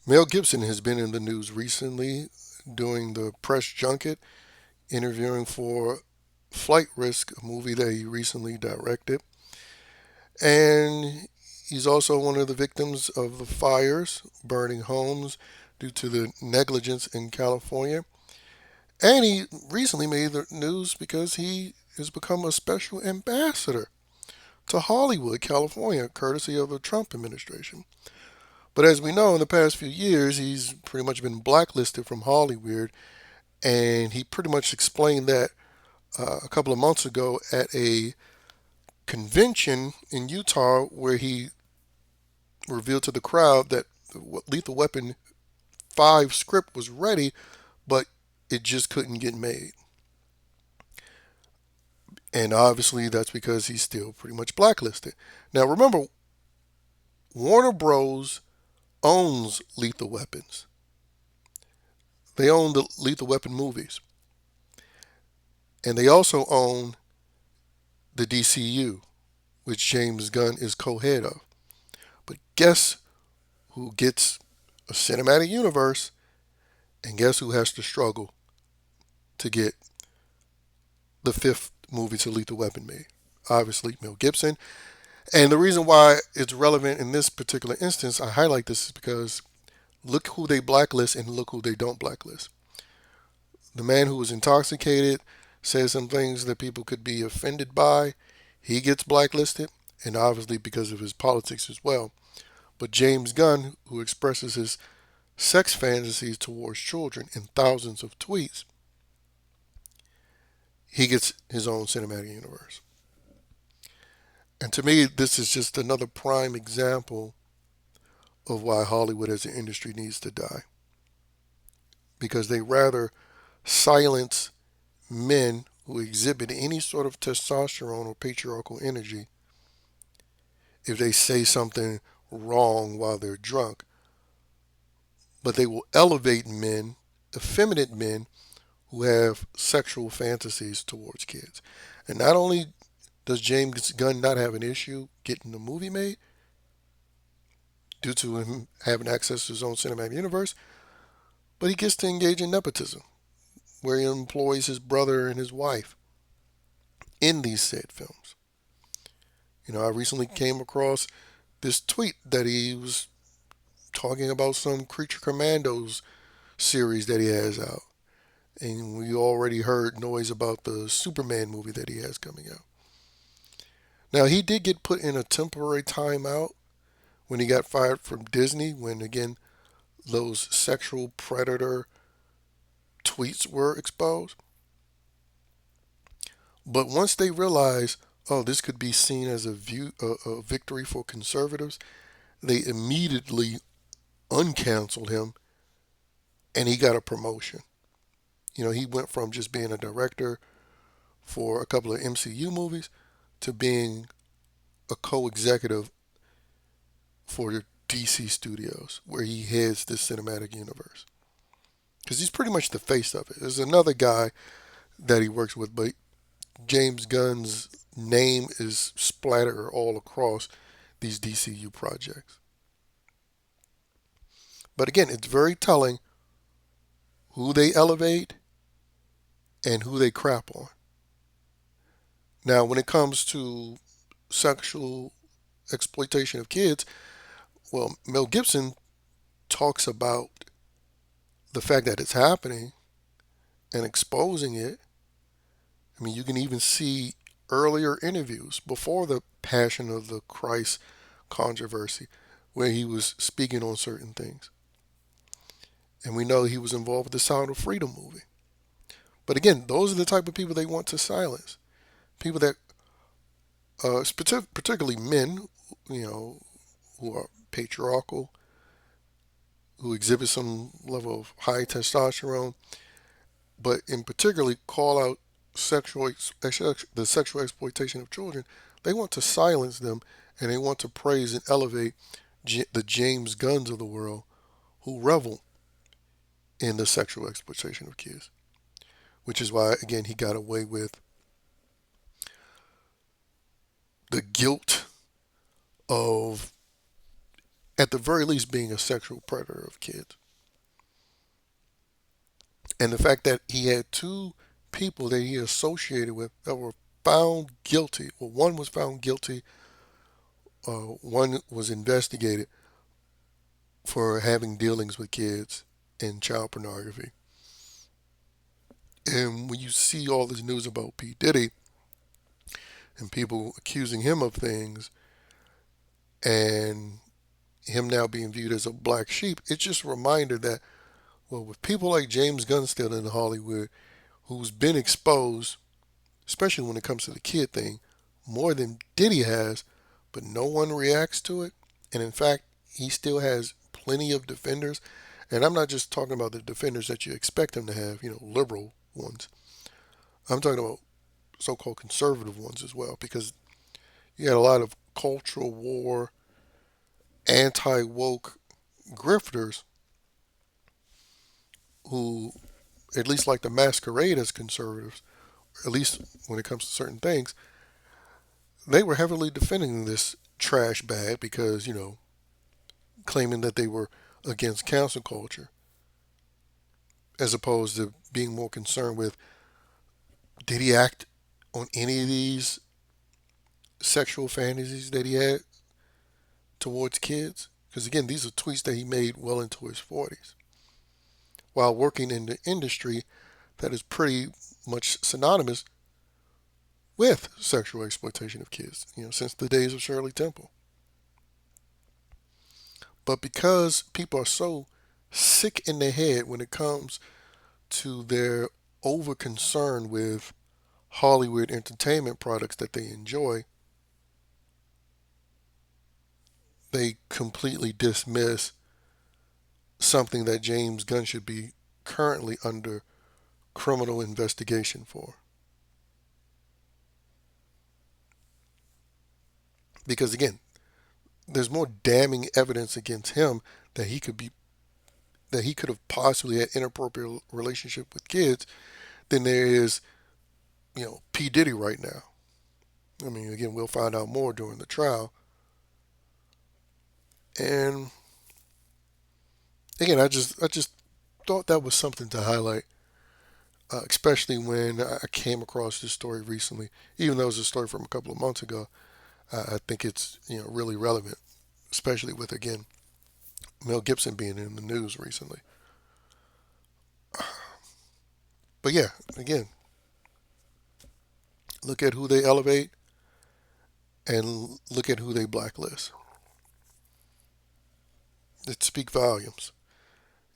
Mel Gibson has been in the news recently doing the press junket, interviewing for Flight Risk, a movie that he recently directed. And he's also one of the victims of the fires burning homes due to the negligence in California. And he recently made the news because he has become a special ambassador to Hollywood, California, courtesy of the Trump administration. But as we know, in the past few years, he's pretty much been blacklisted from Hollywood, and he pretty much explained that a couple of months ago at a convention in Utah where he revealed to the crowd that the Lethal Weapon 5 script was ready, but it just couldn't get made. And obviously, that's because he's still pretty much blacklisted. Now, remember, Warner Bros. Owns Lethal Weapons. They own the Lethal Weapon movies. And they also own the DCU, which James Gunn is co head of. But guess who gets a cinematic universe, and guess who has to struggle to get the fifth movie to Lethal Weapon made? Obviously, Mel Gibson. And the reason why it's relevant in this particular instance, I highlight this, is because look who they blacklist and look who they don't blacklist. The man who was intoxicated says some things that people could be offended by. He gets blacklisted, and obviously because of his politics as well. But James Gunn, who expresses his sex fantasies towards children in thousands of tweets, he gets his own cinematic universe. And to me, this is just another prime example of why Hollywood as an industry needs to die. Because they rather silence men who exhibit any sort of testosterone or patriarchal energy if they say something wrong while they're drunk, but they will elevate men, effeminate men, who have sexual fantasies towards kids. And not only does James Gunn not have an issue getting the movie made due to him having access to his own cinematic universe, but he gets to engage in nepotism, where he employs his brother and his wife in these said films. I recently came across this tweet that he was talking about some Creature Commandos series that he has out. And we already heard noise about the Superman movie that he has coming out. Now, he did get put in a temporary timeout when he got fired from Disney, when, again, those sexual predator tweets were exposed. But once they realized, oh, this could be seen as a victory for conservatives, they immediately uncanceled him, and he got a promotion. He went from just being a director for a couple of MCU movies to being a co-executive for the DC studios, where he heads this cinematic universe. Because he's pretty much the face of it. There's another guy that he works with, but James Gunn's name is splattered all across these DCU projects. But again, it's very telling who they elevate and who they crap on. Now, when it comes to sexual exploitation of kids, well, Mel Gibson talks about the fact that it's happening and exposing it. I mean, you can even see earlier interviews before the Passion of the Christ controversy where he was speaking on certain things. And we know he was involved with the Sound of Freedom movie. But again, those are the type of people they want to silence. People that, particularly men, who are patriarchal, who exhibit some level of high testosterone, but in particularly call out the sexual exploitation of children. They want to silence them, and they want to praise and elevate the James Gunns of the world who revel in the sexual exploitation of kids. Which is why, again, he got away with the guilt of at the very least being a sexual predator of kids. And the fact that he had two people that he associated with that were found guilty, well, one was found guilty, one was investigated for having dealings with kids and child pornography. And when you see all this news about P. Diddy and people accusing him of things and him now being viewed as a black sheep, it's just a reminder that, well, with people like James Gunn still in Hollywood, who's been exposed, especially when it comes to the kid thing, more than Diddy has, but no one reacts to it. And in fact, he still has plenty of defenders. And I'm not just talking about the defenders that you expect him to have, liberal ones. I'm talking about so called conservative ones as well, because you had a lot of cultural war, anti woke grifters who at least like to masquerade as conservatives, at least when it comes to certain things. They were heavily defending this trash bag because, claiming that they were against cancel culture, as opposed to being more concerned with, did he act on any of these sexual fantasies that he had towards kids? Because again, these are tweets that he made well into his 40s while working in the industry that is pretty much synonymous with sexual exploitation of kids, since the days of Shirley Temple. But because people are so sick in the head when it comes to their over concern with Hollywood entertainment products that they enjoy, they completely dismiss something that James Gunn should be currently under criminal investigation for. Because again, there's more damning evidence against him that he could have possibly had inappropriate relationship with kids than there is, P. Diddy right now. I mean, again, we'll find out more during the trial. And again, I just thought that was something to highlight, especially when I came across this story recently. Even though it was a story from a couple of months ago, I think it's really relevant, especially with again Mel Gibson being in the news recently. But yeah, again, look at who they elevate and look at who they blacklist. It speaks volumes,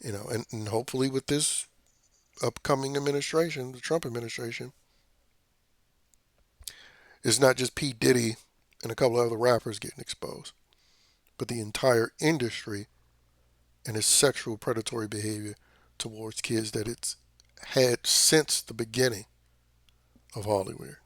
and hopefully with this upcoming administration, the Trump administration, it's not just P. Diddy and a couple of other rappers getting exposed, but the entire industry and its sexual predatory behavior towards kids that it's had since the beginning of Hollywood.